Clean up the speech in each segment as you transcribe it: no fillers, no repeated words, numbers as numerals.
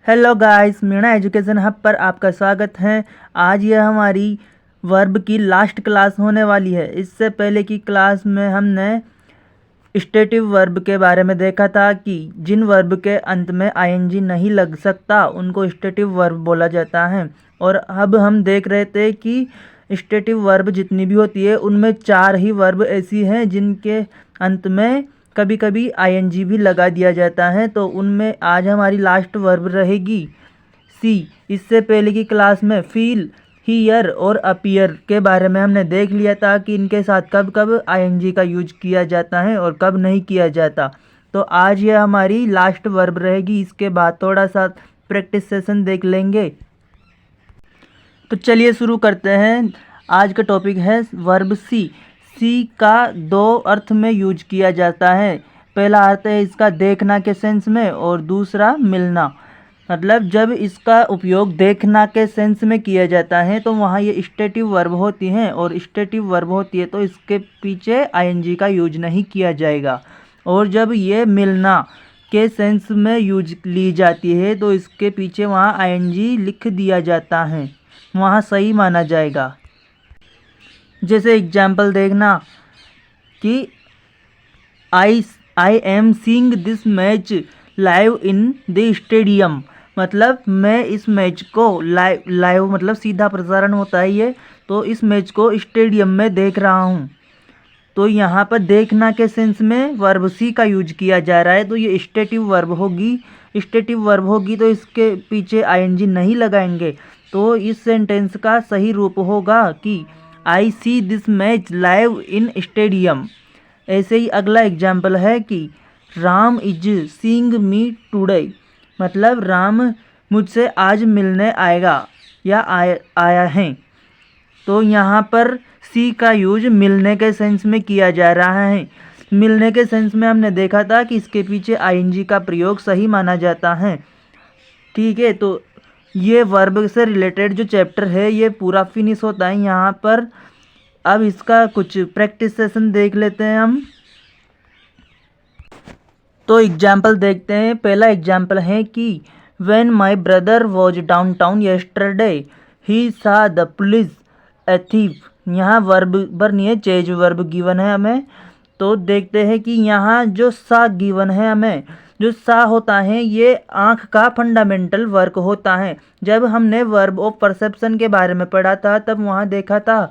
Hello guys, Meena education hub पर आपका स्वागत है। आज यह हमारी वर्ब की लास्ट क्लास होने वाली है। इससे पहले की क्लास में हमने स्टेटिव वर्ब के बारे में देखा था कि जिन वर्ब के अंत में आईएनजी नहीं लग सकता उनको स्टेटिव वर्ब बोला जाता है। और अब हम देख रहे थे कि स्टेटिव वर्ब जितनी भी होती है उनमें 4 ही वर्ब ऐसी हैं जिनके अंत में कभी कभी आईएनजी भी लगा दिया जाता है। तो उनमें आज हमारी लास्ट वर्ब रहेगी सी। इससे पहले की क्लास में फील, हियर और अपीयर के बारे में हमने देख लिया था कि इनके साथ कब कब आईएनजी का यूज किया जाता है और कब नहीं किया जाता। तो आज ये हमारी लास्ट वर्ब रहेगी। इसके बाद थोड़ा सा प्रैक्टिस सेशन देख लेंगे। तो चलिए शुरू करते हैं। आज का टॉपिक है वर्ब सी। सी का 2 अर्थ में यूज किया जाता है। पहला अर्थ है इसका देखना के सेंस में और दूसरा मिलना। मतलब जब इसका उपयोग देखना के सेंस में किया जाता है तो वहाँ ये स्टेटिव वर्ब होती हैं, और स्टेटिव वर्ब होती है तो इसके पीछे आईएनजी का यूज नहीं किया जाएगा। और जब ये मिलना के सेंस में यूज ली जाती है तो इसके पीछे वहाँ आईएनजी लिख दिया जाता है, वहाँ सही माना जाएगा। जैसे एग्जाम्पल देखना कि I am seeing this match live in the stadium. मतलब मैं इस मैच को लाइव मतलब सीधा प्रसारण होता है ये, तो इस मैच को स्टेडियम में देख रहा हूँ। तो यहाँ पर देखना के सेंस में वर्ब सी का यूज किया जा रहा है, तो ये स्टेटिव वर्ब होगी। स्टेटिव वर्ब होगी तो इसके पीछे आईएनजी नहीं लगाएंगे। तो इस सेंटेंस का सही रूप होगा कि I see this match live in stadium. ऐसे ही अगला एग्जाम्पल है कि Ram is seeing me today. मतलब राम मुझसे आज मिलने आएगा या आया है। तो यहाँ पर सी का यूज मिलने के सेंस में किया जा रहा है। मिलने के सेंस में हमने देखा था कि इसके पीछे आईएनजी का प्रयोग सही माना जाता है। ठीक है, तो ये वर्ब से रिलेटेड जो चैप्टर है ये पूरा फिनिश होता है यहाँ पर। अब इसका कुछ प्रैक्टिस सेशन देख लेते हैं हम। तो एग्जाम्पल देखते हैं। पहला एग्जाम्पल है कि when my brother was downtown yesterday he सा द पुलिस ए थीफ। यहाँ वर्ब नहीं है, चेंज वर्ब गिवन है हमें। तो देखते हैं कि यहाँ जो सा गिवन है हमें, जो सा होता है ये आँख का फंडामेंटल वर्क होता है। जब हमने वर्ब ऑफ परसेप्शन के बारे में पढ़ा था तब वहाँ देखा था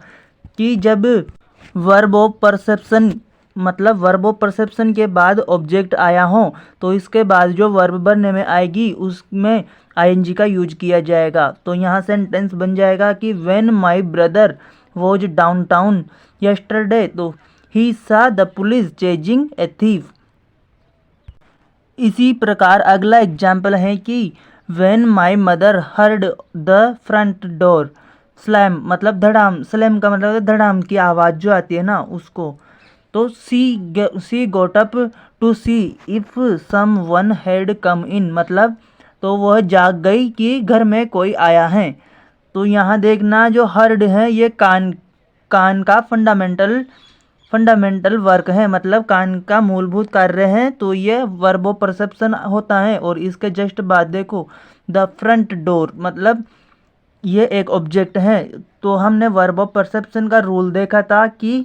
कि जब वर्ब ऑफ परसेप्शन मतलब वर्ब ऑफ परसेप्शन के बाद ऑब्जेक्ट आया हो तो इसके बाद जो वर्ब बनने में आएगी उसमें आईएनजी का यूज किया जाएगा। तो यहाँ सेंटेंस बन जाएगा कि when my brother was downtown yesterday तो ही सा the police chasing a thief. इसी प्रकार अगला एग्जाम्पल है कि when my mother heard the front door slam. मतलब धड़ाम, स्लैम का मतलब धड़ाम की आवाज़ जो आती है ना उसको। तो she got up to see if someone had come in. मतलब तो वह जाग गई कि घर में कोई आया है। तो यहाँ देखना जो हर्ड है ये कान का फंडामेंटल वर्क है, मतलब कान का मूलभूत कार्य है। तो ये वर्ब ऑफ परसेप्शन होता है। और इसके जस्ट बाद देखो द फ्रंट डोर, मतलब ये एक ऑब्जेक्ट है। तो हमने वर्ब ऑफ परसेप्शन का रूल देखा था कि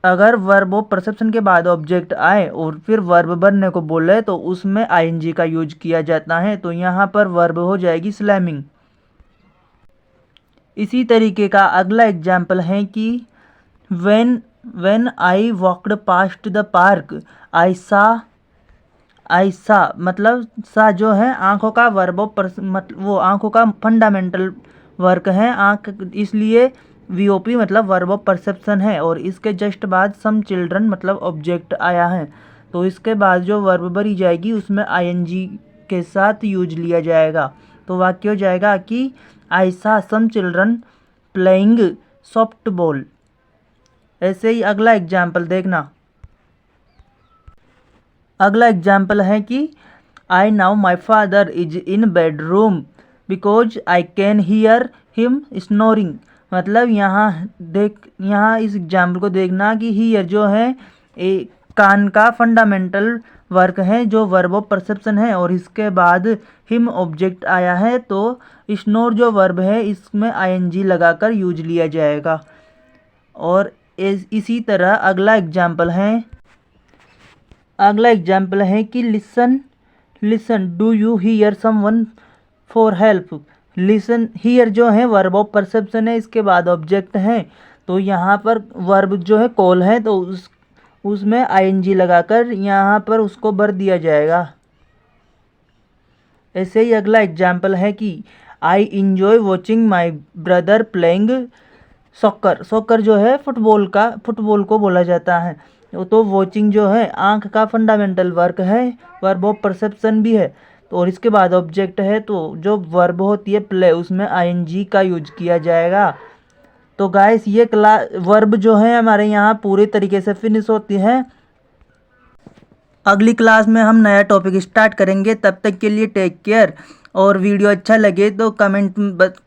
अगर वर्ब ऑफ परसेप्शन के बाद ऑब्जेक्ट आए और फिर वर्ब बनने को बोले तो उसमें आईएनजी का यूज किया जाता है। तो यहाँ पर वर्ब हो जाएगी स्लैमिंग। इसी तरीके का अगला एग्जाम्पल है कि when I walked past the park I saw. मतलब सा जो है आंखों का वर्ब ऑफ वो आंखों का फंडामेंटल वर्क है आंख, इसलिए वीओपी मतलब वर्ब ऑफ परसेप्शन है। और इसके जस्ट बाद सम चिल्ड्रन मतलब ऑब्जेक्ट आया है। तो इसके बाद जो वर्ब भरी जाएगी उसमें आईएनजी के साथ यूज लिया जाएगा। तो वाक्य हो जाएगा कि I saw some children playing soft ball. ऐसे ही अगला एग्जाम्पल देखना। अगला एग्जाम्पल है कि I now my father is in bedroom because I can hear him snoring. मतलब यहाँ इस एग्जाम्पल को देखना कि हियर जो है कान का फंडामेंटल वर्क है जो वर्ब ऑफ परसेप्शन है, और इसके बाद हिम ऑब्जेक्ट आया है तो स्नोर जो वर्ब है इसमें आईएनजी लगाकर यूज लिया जाएगा। और इसी तरह अगला एग्जाम्पल है कि listen do you here someone for help. Listen here जो है वर्ब ऑफ परसेप्शन है, इसके बाद ऑब्जेक्ट है, तो यहाँ पर वर्ब जो है कॉल है तो उसमें आईएनजी लगाकर यहाँ पर उसको भर दिया जाएगा। ऐसे ही अगला एग्जाम्पल है कि I enjoy watching my brother playing soccer. Soccer जो है फुटबॉल को बोला जाता है। तो वॉचिंग जो है आंख का फंडामेंटल वर्क है, वर्ब ऑफ परसेप्शन भी है, तो और इसके बाद ऑब्जेक्ट है, तो जो वर्ब होती है प्ले उसमें आईएनजी का यूज किया जाएगा। तो गाइस ये वर्ब जो है हमारे यहाँ पूरे तरीके से फिनिश होती है। अगली क्लास में हम नया टॉपिक स्टार्ट करेंगे, तब तक के लिए टेक केयर। और वीडियो अच्छा लगे तो कमेंट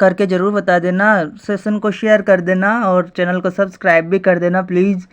करके ज़रूर बता देना, सेशन को शेयर कर देना और चैनल को सब्सक्राइब भी कर देना प्लीज़।